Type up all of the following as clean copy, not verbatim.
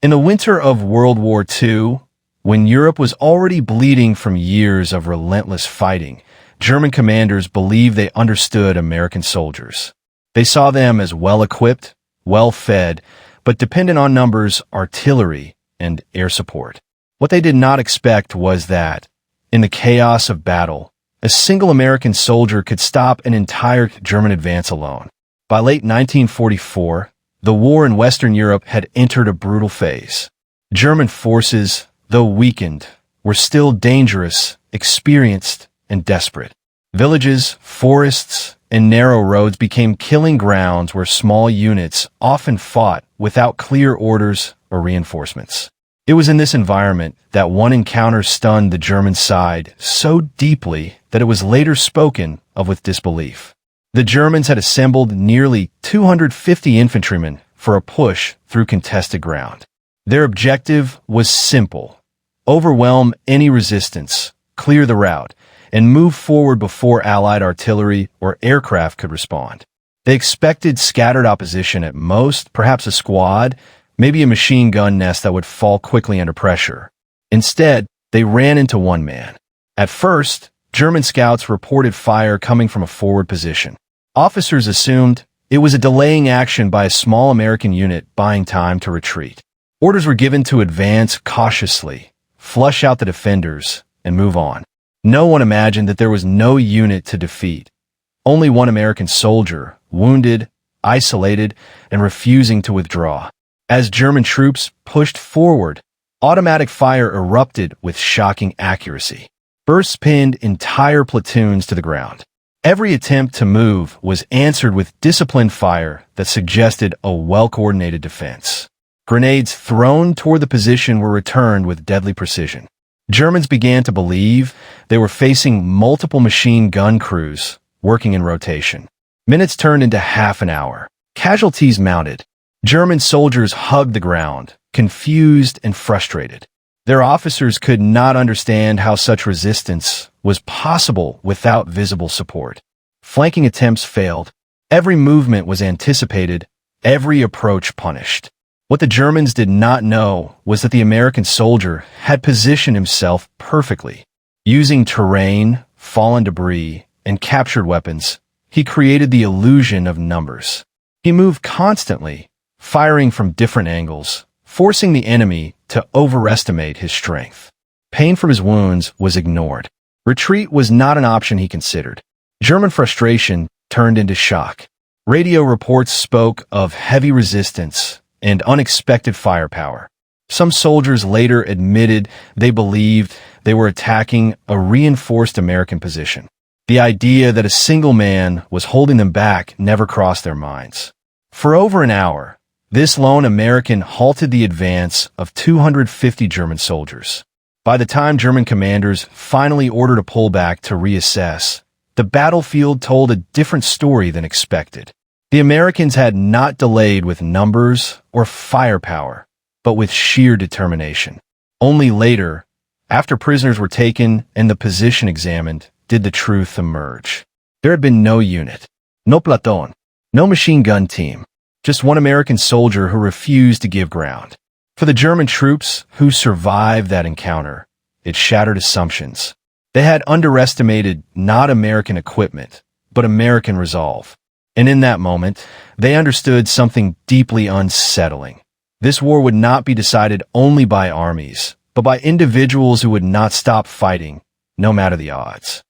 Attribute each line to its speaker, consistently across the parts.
Speaker 1: In the winter of World War II, when Europe was already bleeding from years of relentless fighting, German commanders believed they understood American soldiers. They saw them as well-equipped, well-fed, but dependent on numbers, artillery, and air support. What they did not expect was that, in the chaos of battle, a single American soldier could stop an entire German advance alone. By late 1944, the war in Western Europe had entered a brutal phase. German forces, though weakened, were still dangerous, experienced, and desperate. Villages, forests, and narrow roads became killing grounds where small units often fought without clear orders or reinforcements. It was in this environment that one encounter stunned the German side so deeply that it was later spoken of with disbelief. The Germans had assembled nearly 250 infantrymen for a push through contested ground. Their objective was simple: overwhelm any resistance, clear the route, and move forward before Allied artillery or aircraft could respond. They expected scattered opposition at most, perhaps a squad, maybe a machine gun nest that would fall quickly under pressure. Instead, they ran into one man. At first, German scouts reported fire coming from a forward position. Officers assumed it was a delaying action by a small American unit buying time to retreat. Orders were given to advance cautiously, flush out the defenders, and move on. No one imagined that there was no unit to defeat. Only one American soldier, wounded, isolated, and refusing to withdraw. As German troops pushed forward, automatic fire erupted with shocking accuracy. Bursts pinned entire platoons to the ground. Every attempt to move was answered with disciplined fire that suggested a well-coordinated defense. Grenades thrown toward the position were returned with deadly precision. Germans began to believe they were facing multiple machine gun crews working in rotation. Minutes turned into half an hour. Casualties mounted. German soldiers hugged the ground, confused and frustrated. Their officers could not understand how such resistance was possible without visible support. Flanking attempts failed. Every movement was anticipated, every approach punished. What the Germans did not know was that the American soldier had positioned himself perfectly. Using terrain, fallen debris, and captured weapons, he created the illusion of numbers. He moved constantly, firing from different angles, forcing the enemy to overestimate his strength. Pain from his wounds was ignored. Retreat was not an option he considered. German frustration turned into shock. Radio reports spoke of heavy resistance and unexpected firepower. Some soldiers later admitted they believed they were attacking a reinforced American position. The idea that a single man was holding them back never crossed their minds. For over an hour, this lone American halted the advance of 250 German soldiers. By the time German commanders finally ordered a pullback to reassess, the battlefield told a different story than expected. The Americans had not delayed with numbers or firepower, but with sheer determination. Only later, after prisoners were taken and the position examined, did the truth emerge. There had been no unit, no platoon, no machine gun team, just one American soldier who refused to give ground. For the German troops who survived that encounter, it shattered assumptions. They had underestimated not American equipment, but American resolve. And in that moment, they understood something deeply unsettling. This war would not be decided only by armies, but by individuals who would not stop fighting, no matter the odds.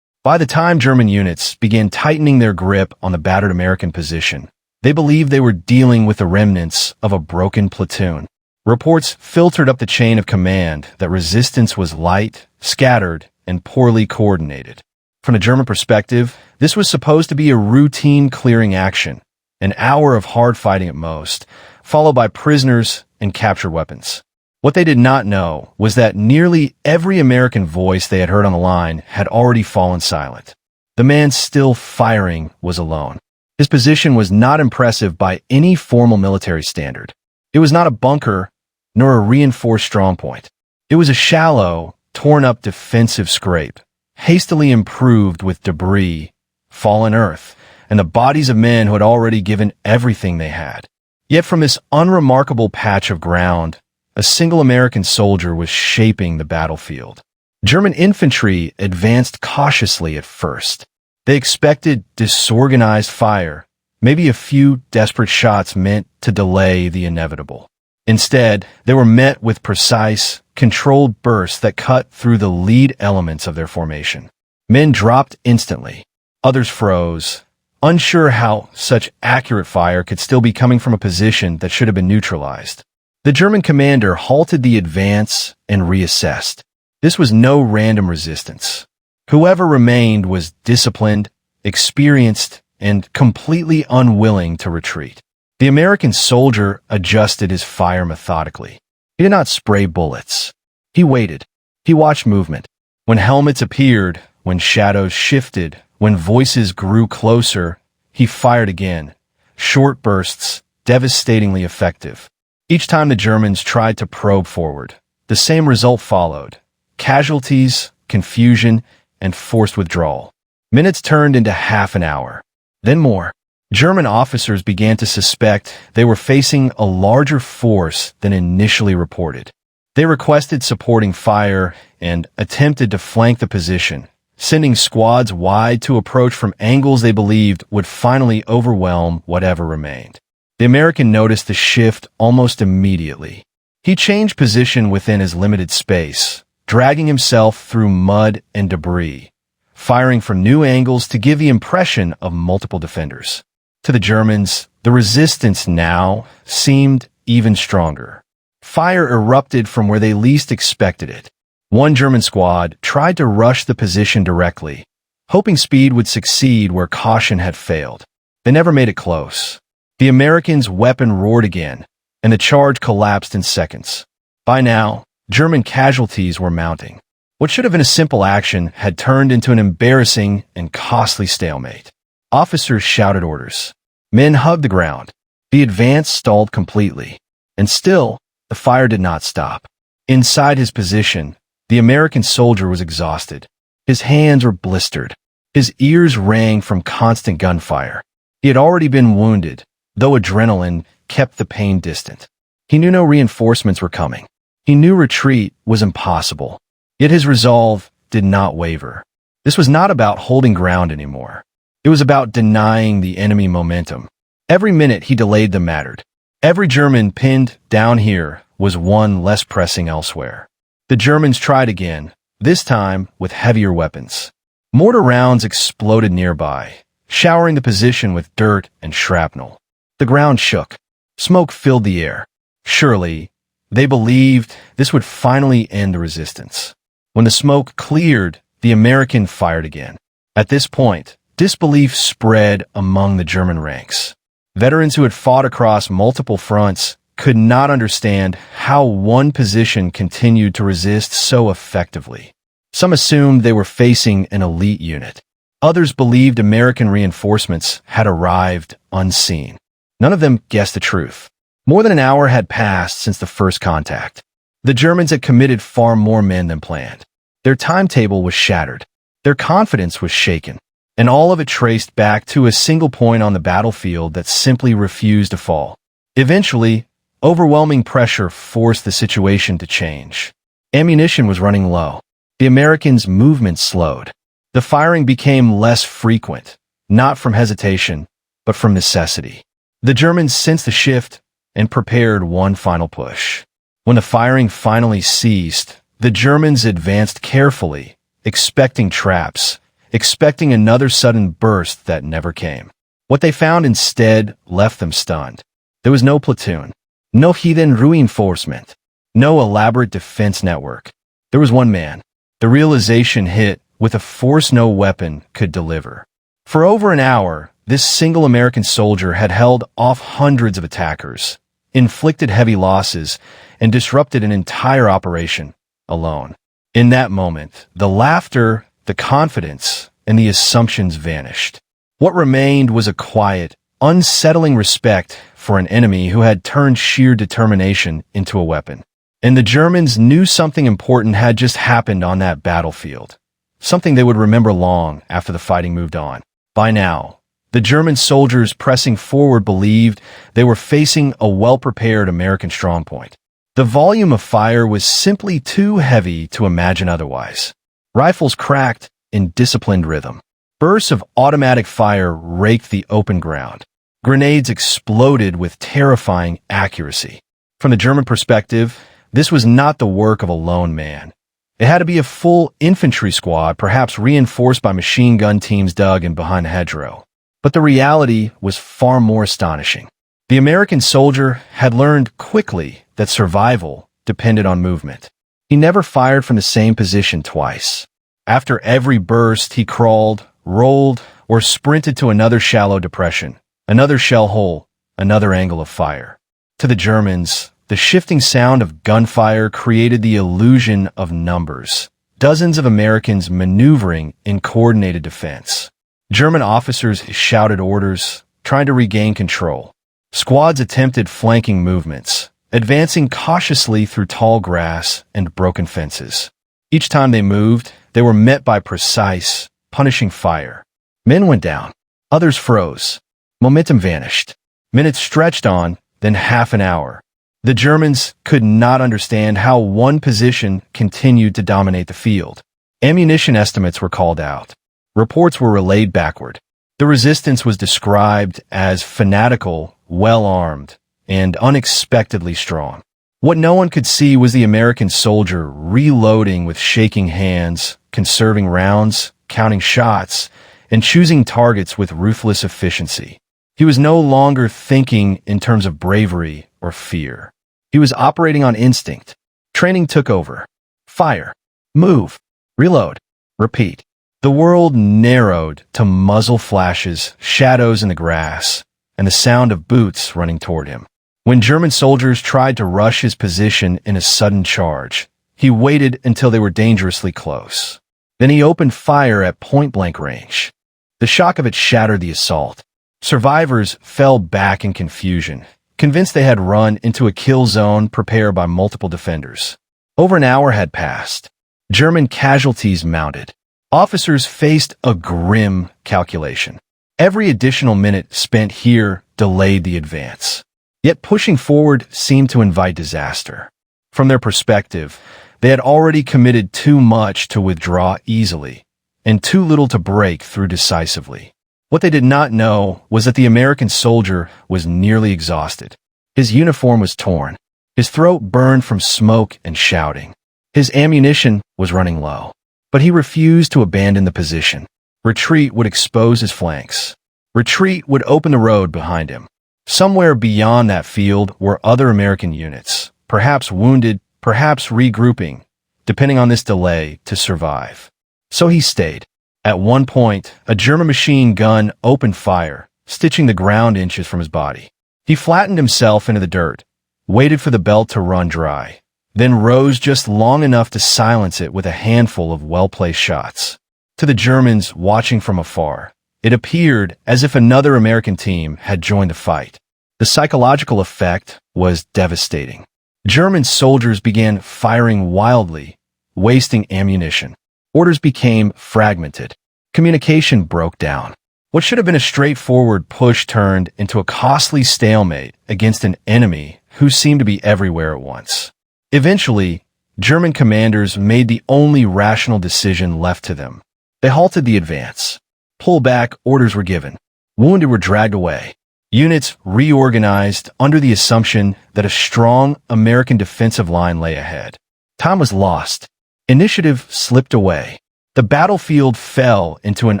Speaker 1: By the time German units began tightening their grip on the battered American position, they believed they were dealing with the remnants of a broken platoon. Reports filtered up the chain of command that resistance was light, scattered, and poorly coordinated. From a German perspective, this was supposed to be a routine clearing action, an hour of hard fighting at most, followed by prisoners and captured weapons. What they did not know was that nearly every American voice they had heard on the line had already fallen silent. The man still firing was alone. His position was not impressive by any formal military standard. It was not a bunker, nor a reinforced strongpoint. It was a shallow, torn-up defensive scrape, hastily improved with debris, fallen earth, and the bodies of men who had already given everything they had. Yet from this unremarkable patch of ground, a single American soldier was shaping the battlefield. German infantry advanced cautiously at first. They expected disorganized fire, maybe a few desperate shots meant to delay the inevitable. Instead, they were met with precise, controlled bursts that cut through the lead elements of their formation. Men dropped instantly. Others froze, unsure how such accurate fire could still be coming from a position that should have been neutralized. The German commander halted the advance and reassessed. This was no random resistance. Whoever remained was disciplined, experienced, and completely unwilling to retreat. The American soldier adjusted his fire methodically. He did not spray bullets. He waited. He watched movement. When helmets appeared, when shadows shifted, when voices grew closer, he fired again. Short bursts, devastatingly effective. Each time the Germans tried to probe forward, the same result followed. Casualties, confusion, and forced withdrawal. Minutes turned into half an hour. Then more. German officers began to suspect they were facing a larger force than initially reported. They requested supporting fire and attempted to flank the position, sending squads wide to approach from angles they believed would finally overwhelm whatever remained. The American noticed the shift almost immediately. He changed position within his limited space, dragging himself through mud and debris, firing from new angles to give the impression of multiple defenders. To the Germans, the resistance now seemed even stronger. Fire erupted from where they least expected it. One German squad tried to rush the position directly, hoping speed would succeed where caution had failed. They never made it close. The Americans' weapon roared again, and the charge collapsed in seconds. By now, German casualties were mounting. What should have been a simple action had turned into an embarrassing and costly stalemate. Officers shouted orders. Men hugged the ground. The advance stalled completely. And still, the fire did not stop. Inside his position, the American soldier was exhausted. His hands were blistered. His ears rang from constant gunfire. He had already been wounded, though adrenaline kept the pain distant. He knew no reinforcements were coming. He knew retreat was impossible. Yet his resolve did not waver. This was not about holding ground anymore. It was about denying the enemy momentum. Every minute he delayed them mattered. Every German pinned down here was one less pressing elsewhere. The Germans tried again, this time with heavier weapons. Mortar rounds exploded nearby, showering the position with dirt and shrapnel. The ground shook. Smoke filled the air. Surely, they believed this would finally end the resistance. When the smoke cleared, the American fired again. At this point, disbelief spread among the German ranks. Veterans who had fought across multiple fronts could not understand how one position continued to resist so effectively. Some assumed they were facing an elite unit. Others believed American reinforcements had arrived unseen. None of them guessed the truth. More than an hour had passed since the first contact. The Germans had committed far more men than planned. Their timetable was shattered. Their confidence was shaken. And all of it traced back to a single point on the battlefield that simply refused to fall. Eventually, overwhelming pressure forced the situation to change. Ammunition was running low. The Americans' movement slowed. The firing became less frequent, not from hesitation, but from necessity. The Germans sensed the shift and prepared one final push. When the firing finally ceased, the Germans advanced carefully, expecting traps, expecting another sudden burst that never came. What they found instead left them stunned. There was no platoon, no hidden reinforcement, no elaborate defense network. There was one man. The realization hit with a force no weapon could deliver. For over an hour, this single American soldier had held off hundreds of attackers, inflicted heavy losses, and disrupted an entire operation alone. In that moment, the laughter, the confidence, and the assumptions vanished. What remained was a quiet, unsettling respect for an enemy who had turned sheer determination into a weapon. And the Germans knew something important had just happened on that battlefield, something they would remember long after the fighting moved on. By now, the German soldiers pressing forward believed they were facing a well-prepared American strongpoint. The volume of fire was simply too heavy to imagine otherwise. Rifles cracked in disciplined rhythm. Bursts of automatic fire raked the open ground. Grenades exploded with terrifying accuracy. From the German perspective, this was not the work of a lone man. It had to be a full infantry squad, perhaps reinforced by machine gun teams dug in behind the hedgerow. But the reality was far more astonishing. The American soldier had learned quickly that survival depended on movement. He never fired from the same position twice. After every burst, he crawled, rolled, or sprinted to another shallow depression, another shell hole, another angle of fire. To the Germans, the shifting sound of gunfire created the illusion of numbers. Dozens of Americans maneuvering in coordinated defense. German officers shouted orders, trying to regain control. Squads attempted flanking movements, advancing cautiously through tall grass and broken fences. Each time they moved, they were met by precise, punishing fire. Men went down. Others froze. Momentum vanished. Minutes stretched on, then half an hour. The Germans could not understand how one position continued to dominate the field. Ammunition estimates were called out. Reports were relayed backward. The resistance was described as fanatical, well-armed, and unexpectedly strong. What no one could see was the American soldier reloading with shaking hands, conserving rounds, counting shots, and choosing targets with ruthless efficiency. He was no longer thinking in terms of bravery or fear. He was operating on instinct. Training took over. Fire. Move. Reload. Repeat. The world narrowed to muzzle flashes, shadows in the grass, and the sound of boots running toward him. When German soldiers tried to rush his position in a sudden charge, he waited until they were dangerously close. Then he opened fire at point-blank range. The shock of it shattered the assault. Survivors fell back in confusion, convinced they had run into a kill zone prepared by multiple defenders. Over an hour had passed. German casualties mounted. Officers faced a grim calculation. Every additional minute spent here delayed the advance. Yet pushing forward seemed to invite disaster. From their perspective, they had already committed too much to withdraw easily, and too little to break through decisively. What they did not know was that the American soldier was nearly exhausted. His uniform was torn. His throat burned from smoke and shouting. His ammunition was running low. But he refused to abandon the position. Retreat would expose his flanks. Retreat would open the road behind him. Somewhere beyond that field were other American units, perhaps wounded, perhaps regrouping, depending on this delay, to survive. So he stayed. At one point, a German machine gun opened fire, stitching the ground inches from his body. He flattened himself into the dirt, waited for the belt to run dry, then rose just long enough to silence it with a handful of well-placed shots. To the Germans watching from afar, it appeared as if another American team had joined the fight. The psychological effect was devastating. German soldiers began firing wildly, wasting ammunition. Orders became fragmented. Communication broke down. What should have been a straightforward push turned into a costly stalemate against an enemy who seemed to be everywhere at once. Eventually, German commanders made the only rational decision left to them. They halted the advance. Pullback orders were given. Wounded were dragged away. Units reorganized under the assumption that a strong American defensive line lay ahead. Time was lost. Initiative slipped away. The battlefield fell into an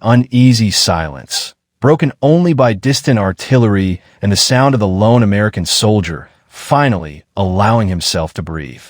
Speaker 1: uneasy silence, broken only by distant artillery and the sound of the lone American soldier finally allowing himself to breathe.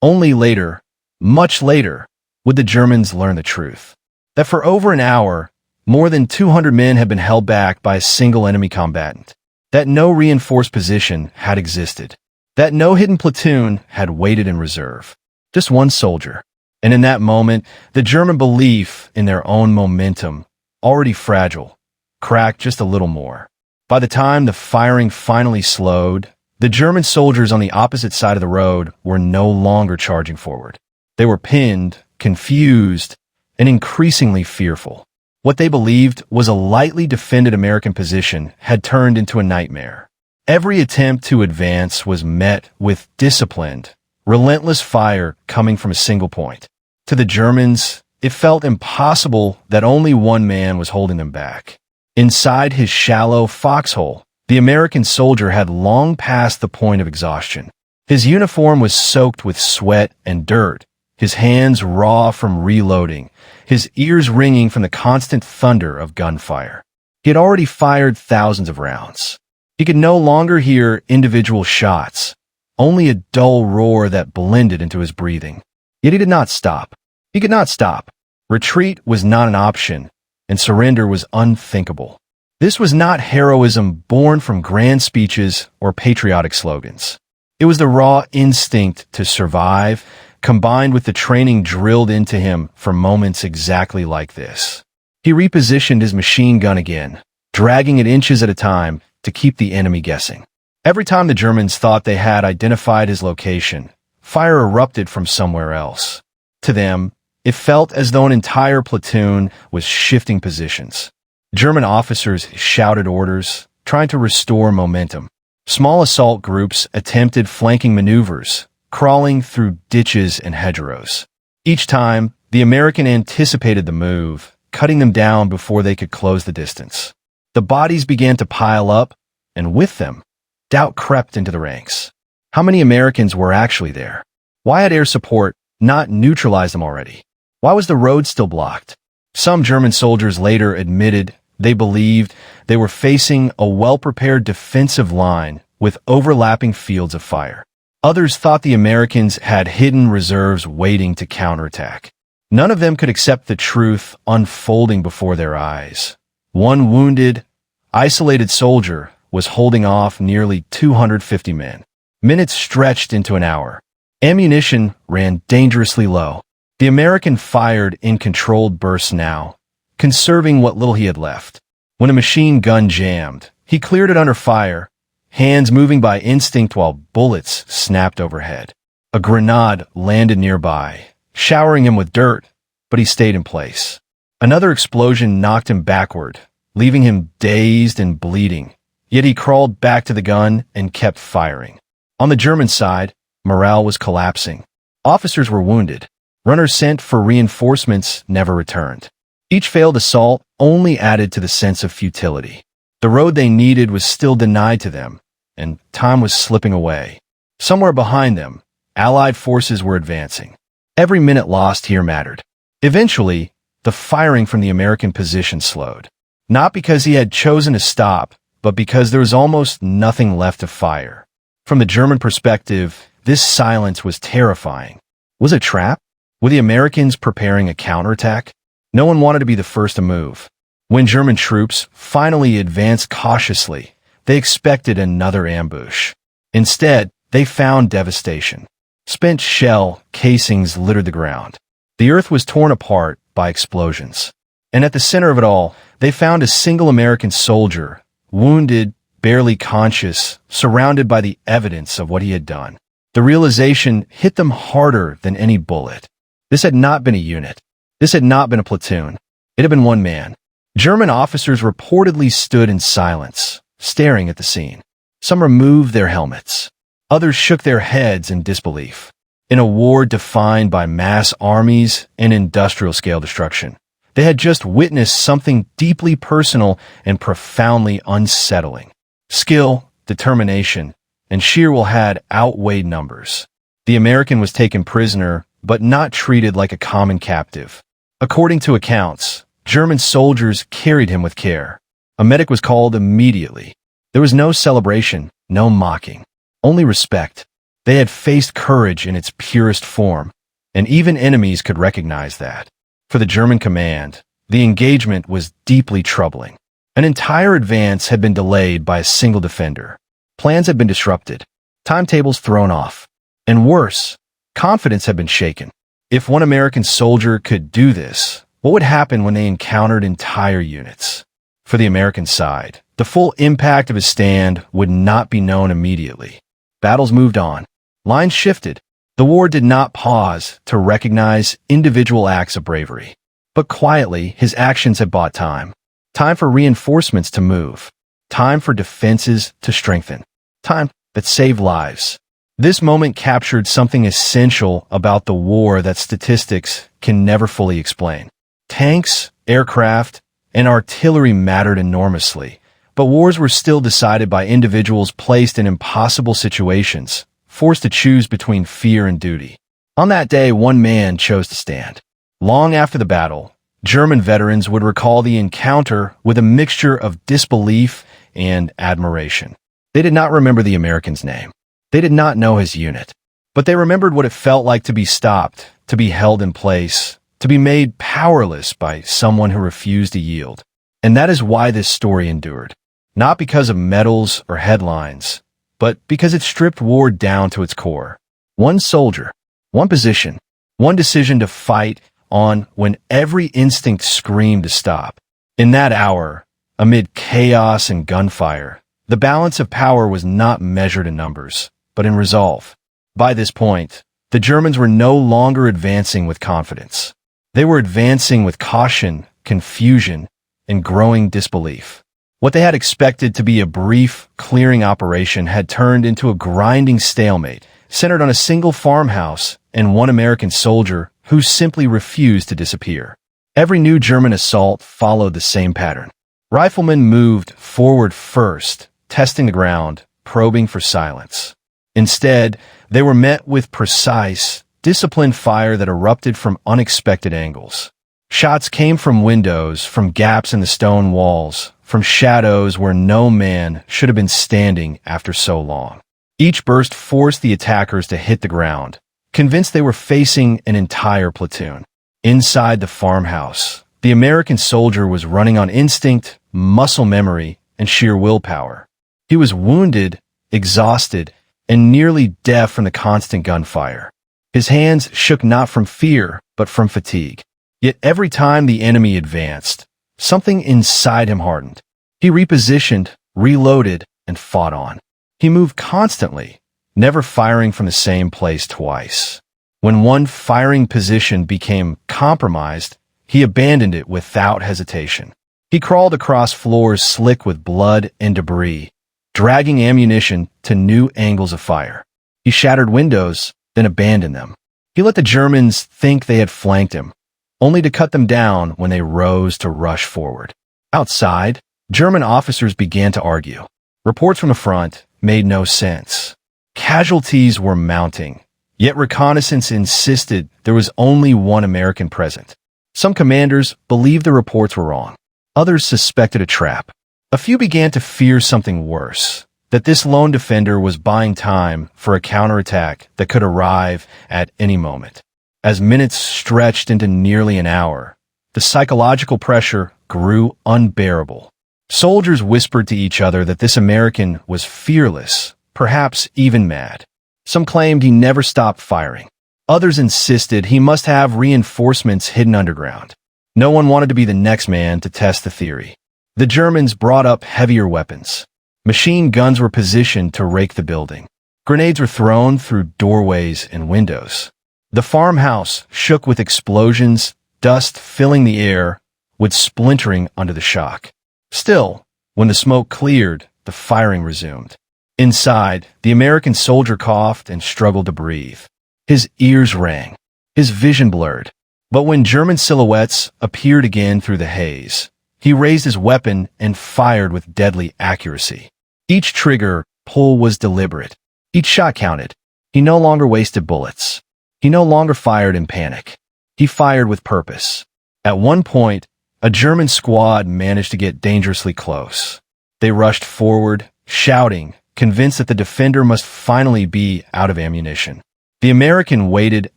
Speaker 1: Only later, much later, would the Germans learn the truth. That for over an hour, more than 200 men had been held back by a single enemy combatant. That no reinforced position had existed. That no hidden platoon had waited in reserve. Just one soldier. And in that moment, the German belief in their own momentum, already fragile, cracked just a little more. By the time the firing finally slowed, the German soldiers on the opposite side of the road were no longer charging forward. They were pinned, confused, and increasingly fearful. What they believed was a lightly defended American position had turned into a nightmare. Every attempt to advance was met with disciplined, relentless fire coming from a single point. To the Germans, it felt impossible that only one man was holding them back. Inside his shallow foxhole, the American soldier had long passed the point of exhaustion. His uniform was soaked with sweat and dirt, his hands raw from reloading, his ears ringing from the constant thunder of gunfire. He had already fired thousands of rounds. He could no longer hear individual shots, only a dull roar that blended into his breathing. Yet he did not stop. He could not stop. Retreat was not an option, and surrender was unthinkable. This was not heroism born from grand speeches or patriotic slogans. It was the raw instinct to survive, combined with the training drilled into him for moments exactly like this. He repositioned his machine gun again, dragging it inches at a time to keep the enemy guessing. Every time the Germans thought they had identified his location, fire erupted from somewhere else. To them, it felt as though an entire platoon was shifting positions. German officers shouted orders, trying to restore momentum. Small assault groups attempted flanking maneuvers, crawling through ditches and hedgerows. Each time, the American anticipated the move, cutting them down before they could close the distance. The bodies began to pile up, and with them, doubt crept into the ranks. How many Americans were actually there? Why had air support not neutralized them already? Why was the road still blocked? Some German soldiers later admitted they believed they were facing a well-prepared defensive line with overlapping fields of fire. Others thought the Americans had hidden reserves waiting to counterattack. None of them could accept the truth unfolding before their eyes. One wounded, isolated soldier was holding off nearly 250 men. Minutes stretched into an hour. Ammunition ran dangerously low. The American fired in controlled bursts now, conserving what little he had left. When a machine gun jammed, he cleared it under fire, hands moving by instinct while bullets snapped overhead. A grenade landed nearby, showering him with dirt, but he stayed in place. Another explosion knocked him backward, leaving him dazed and bleeding, yet he crawled back to the gun and kept firing. On the German side, morale was collapsing. Officers were wounded. Runners sent for reinforcements never returned. Each failed assault only added to the sense of futility. The road they needed was still denied to them, and time was slipping away. Somewhere behind them, Allied forces were advancing. Every minute lost here mattered. Eventually, the firing from the American position slowed. Not because he had chosen to stop, but because there was almost nothing left to fire. From the German perspective, this silence was terrifying. Was it a trap? Were the Americans preparing a counterattack? No one wanted to be the first to move. When German troops finally advanced cautiously, they expected another ambush. Instead, they found devastation. Spent shell casings littered the ground. The earth was torn apart by explosions. And at the center of it all, they found a single American soldier, wounded, barely conscious, surrounded by the evidence of what he had done. The realization hit them harder than any bullet. This had not been a unit. This had not been a platoon. It had been one man. German officers reportedly stood in silence, staring at the scene. Some removed their helmets. Others shook their heads in disbelief. In a war defined by mass armies and industrial-scale destruction, they had just witnessed something deeply personal and profoundly unsettling. Skill, determination, and sheer will had outweighed numbers. The American was taken prisoner, but not treated like a common captive. According to accounts, German soldiers carried him with care. A medic was called immediately. There was no celebration, no mocking, only respect. They had faced courage in its purest form, and even enemies could recognize that. For the German command, the engagement was deeply troubling. An entire advance had been delayed by a single defender. Plans had been disrupted, timetables thrown off, and worse, confidence had been shaken. If one American soldier could do this, what would happen when they encountered entire units? For the American side, the full impact of his stand would not be known immediately. Battles moved on. Lines shifted. The war did not pause to recognize individual acts of bravery. But quietly, his actions had bought time. Time for reinforcements to move. Time for defenses to strengthen. Time that saved lives. This moment captured something essential about the war that statistics can never fully explain. Tanks, aircraft, and artillery mattered enormously, but wars were still decided by individuals placed in impossible situations, forced to choose between fear and duty. On that day, one man chose to stand. Long after the battle, German veterans would recall the encounter with a mixture of disbelief and admiration. They did not remember the American's name. They did not know his unit. But they remembered what it felt like to be stopped, to be held in place, to be made powerless by someone who refused to yield. And that is why this story endured. Not because of medals or headlines, but because it stripped war down to its core. One soldier, one position, one decision to fight on when every instinct screamed to stop. In that hour, amid chaos and gunfire, the balance of power was not measured in numbers, but in resolve. By this point, the Germans were no longer advancing with confidence. They were advancing with caution, confusion, and growing disbelief. What they had expected to be a brief, clearing operation had turned into a grinding stalemate, centered on a single farmhouse and one American soldier who simply refused to disappear. Every new German assault followed the same pattern. Riflemen moved forward first, testing the ground, probing for silence. Instead, they were met with precise, disciplined fire that erupted from unexpected angles. Shots came from windows, from gaps in the stone walls, from shadows where no man should have been standing after so long. Each burst forced the attackers to hit the ground, convinced they were facing an entire platoon. Inside the farmhouse, the American soldier was running on instinct, muscle memory, and sheer willpower. He was wounded, exhausted, and nearly deaf from the constant gunfire. His hands shook not from fear, but from fatigue. Yet every time the enemy advanced, something inside him hardened. He repositioned, reloaded, and fought on. He moved constantly, never firing from the same place twice. When one firing position became compromised, he abandoned it without hesitation. He crawled across floors slick with blood and debris, dragging ammunition to new angles of fire. He shattered windows, then abandoned them. He let the Germans think they had flanked him, only to cut them down when they rose to rush forward. Outside, German officers began to argue. Reports from the front made no sense. Casualties were mounting, yet reconnaissance insisted there was only one American present. Some commanders believed the reports were wrong. Others suspected a trap. A few began to fear something worse, that this lone defender was buying time for a counterattack that could arrive at any moment. As minutes stretched into nearly an hour, the psychological pressure grew unbearable. Soldiers whispered to each other that this American was fearless, perhaps even mad. Some claimed he never stopped firing. Others insisted he must have reinforcements hidden underground. No one wanted to be the next man to test the theory. The Germans brought up heavier weapons. Machine guns were positioned to rake the building. Grenades were thrown through doorways and windows. The farmhouse shook with explosions, dust filling the air, with splintering under the shock. Still, when the smoke cleared, the firing resumed. Inside, the American soldier coughed and struggled to breathe. His ears rang, his vision blurred. But when German silhouettes appeared again through the haze, he raised his weapon and fired with deadly accuracy. Each trigger pull was deliberate. Each shot counted. He no longer wasted bullets. He no longer fired in panic. He fired with purpose. At one point, a German squad managed to get dangerously close. They rushed forward, shouting, convinced that the defender must finally be out of ammunition. The American waited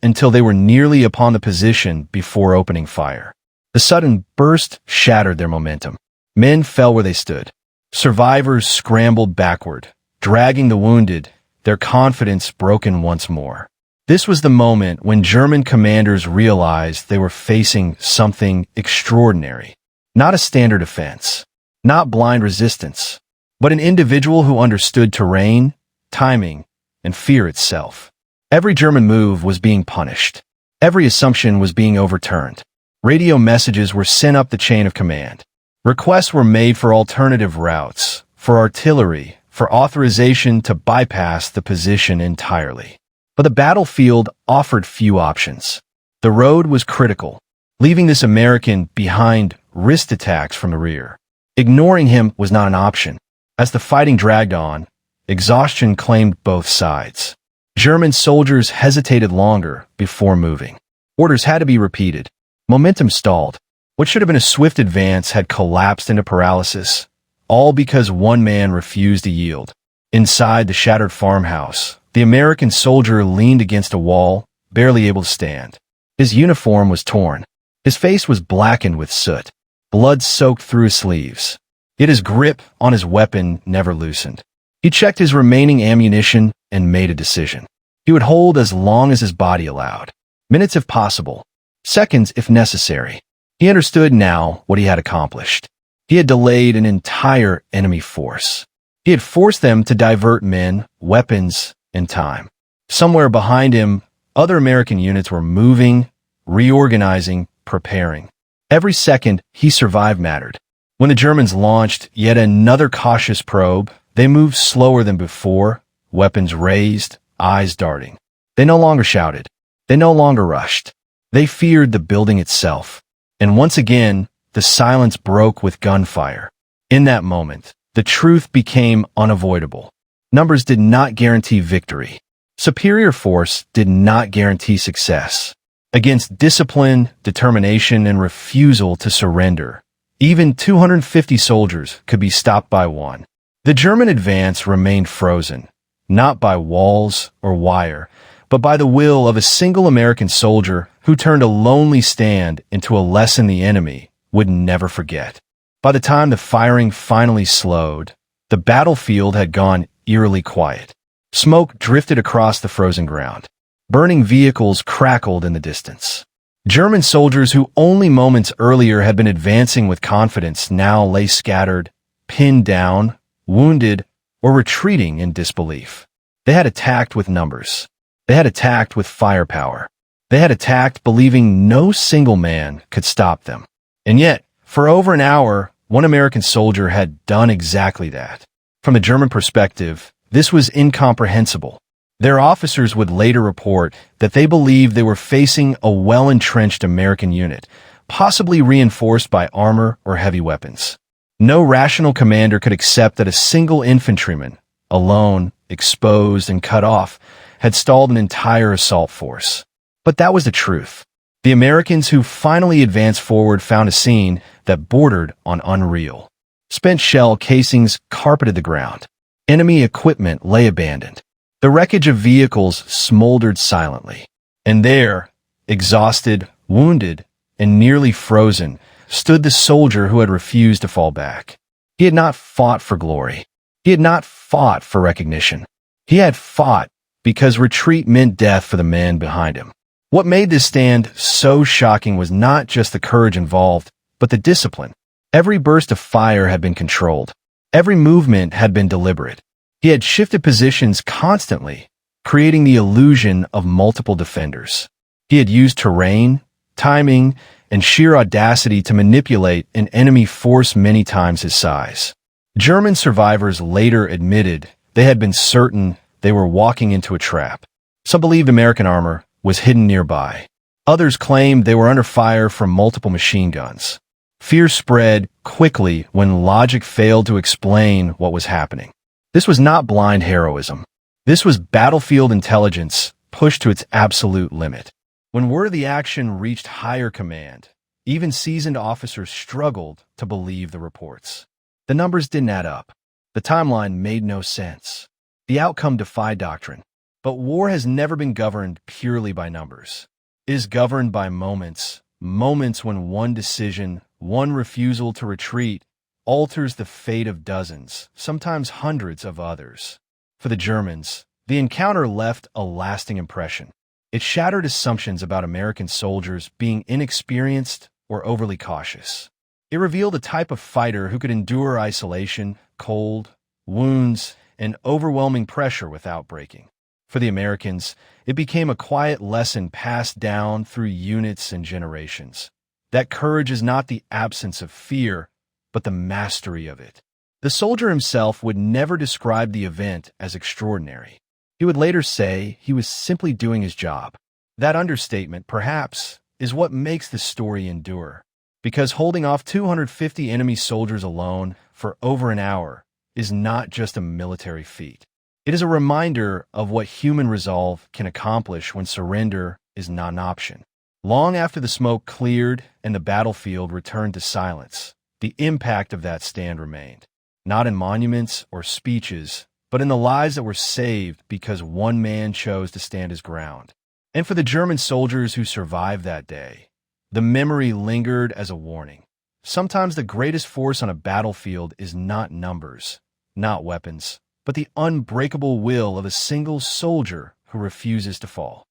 Speaker 1: until they were nearly upon the position before opening fire. The sudden burst shattered their momentum. Men fell where they stood. Survivors scrambled backward, dragging the wounded, their confidence broken once more. This was the moment when German commanders realized they were facing something extraordinary. Not a standard offense, not blind resistance, but an individual who understood terrain, timing, and fear itself. Every German move was being punished. Every assumption was being overturned. Radio messages were sent up the chain of command. Requests were made for alternative routes, for artillery, for authorization to bypass the position entirely. But the battlefield offered few options. The road was critical. Leaving this American behind risked attacks from the rear. Ignoring him was not an option. As the fighting dragged on, exhaustion claimed both sides. German soldiers hesitated longer before moving. Orders had to be repeated. Momentum stalled. What should have been a swift advance had collapsed into paralysis, all because one man refused to yield. Inside the shattered farmhouse, the American soldier leaned against a wall, barely able to stand. His uniform was torn. His face was blackened with soot. Blood soaked through his sleeves. Yet his grip on his weapon never loosened. He checked his remaining ammunition and made a decision. He would hold as long as his body allowed. Minutes if possible. Seconds if necessary. He understood now what he had accomplished. He had delayed an entire enemy force. He had forced them to divert men, weapons, and time. Somewhere behind him, other American units were moving, reorganizing, preparing. Every second he survived mattered. When the Germans launched yet another cautious probe, they moved slower than before, weapons raised, eyes darting. They no longer shouted. They no longer rushed. They feared the building itself. And once again, the silence broke with gunfire. In that moment, the truth became unavoidable. Numbers did not guarantee victory. Superior force did not guarantee success. Against discipline, determination, and refusal to surrender, even 250 soldiers could be stopped by one. The German advance remained frozen, not by walls or wire, but by the will of a single American soldier who turned a lonely stand into a lesson the enemy would never forget. By the time the firing finally slowed, the battlefield had gone eerily quiet. Smoke drifted across the frozen ground. Burning vehicles crackled in the distance. German soldiers who only moments earlier had been advancing with confidence now lay scattered, pinned down, wounded, or retreating in disbelief. They had attacked with numbers. They had attacked with firepower. They had attacked believing no single man could stop them. And yet, for over an hour, one American soldier had done exactly that. From the German perspective, this was incomprehensible. Their officers would later report that they believed they were facing a well-entrenched American unit, possibly reinforced by armor or heavy weapons. No rational commander could accept that a single infantryman, alone, exposed, and cut off, had stalled an entire assault force. But that was the truth. The Americans who finally advanced forward found a scene that bordered on unreal. Spent shell casings carpeted the ground. Enemy equipment lay abandoned. The wreckage of vehicles smoldered silently. And there, exhausted, wounded, and nearly frozen, stood the soldier who had refused to fall back. He had not fought for glory. He had not fought for recognition. He had fought because retreat meant death for the men behind him. What made this stand so shocking was not just the courage involved, but the discipline. Every burst of fire had been controlled. Every movement had been deliberate. He had shifted positions constantly, creating the illusion of multiple defenders. He had used terrain, timing, and sheer audacity to manipulate an enemy force many times his size. German survivors later admitted they had been certain they were walking into a trap. Some believed American armor was hidden nearby. Others claimed they were under fire from multiple machine guns. Fear spread quickly when logic failed to explain what was happening. This was not blind heroism. This was battlefield intelligence pushed to its absolute limit. When word of the action reached higher command, even seasoned officers struggled to believe the reports. The numbers didn't add up. The timeline made no sense. The outcome defied doctrine. But war has never been governed purely by numbers. It is governed by moments when one decision, one refusal to retreat, alters the fate of dozens, sometimes hundreds of others. For the Germans, the encounter left a lasting impression. It shattered assumptions about American soldiers being inexperienced or overly cautious. It revealed a type of fighter who could endure isolation, cold, wounds, and overwhelming pressure without breaking. For the Americans, it became a quiet lesson passed down through units and generations. That courage is not the absence of fear, but the mastery of it. The soldier himself would never describe the event as extraordinary. He would later say he was simply doing his job. That understatement, perhaps, is what makes the story endure. Because holding off 250 enemy soldiers alone for over an hour is not just a military feat. It is a reminder of what human resolve can accomplish when surrender is not an option. Long after the smoke cleared and the battlefield returned to silence, the impact of that stand remained. Not in monuments or speeches, but in the lives that were saved because one man chose to stand his ground. And for the German soldiers who survived that day, the memory lingered as a warning. Sometimes the greatest force on a battlefield is not numbers, not weapons, but the unbreakable will of a single soldier who refuses to fall.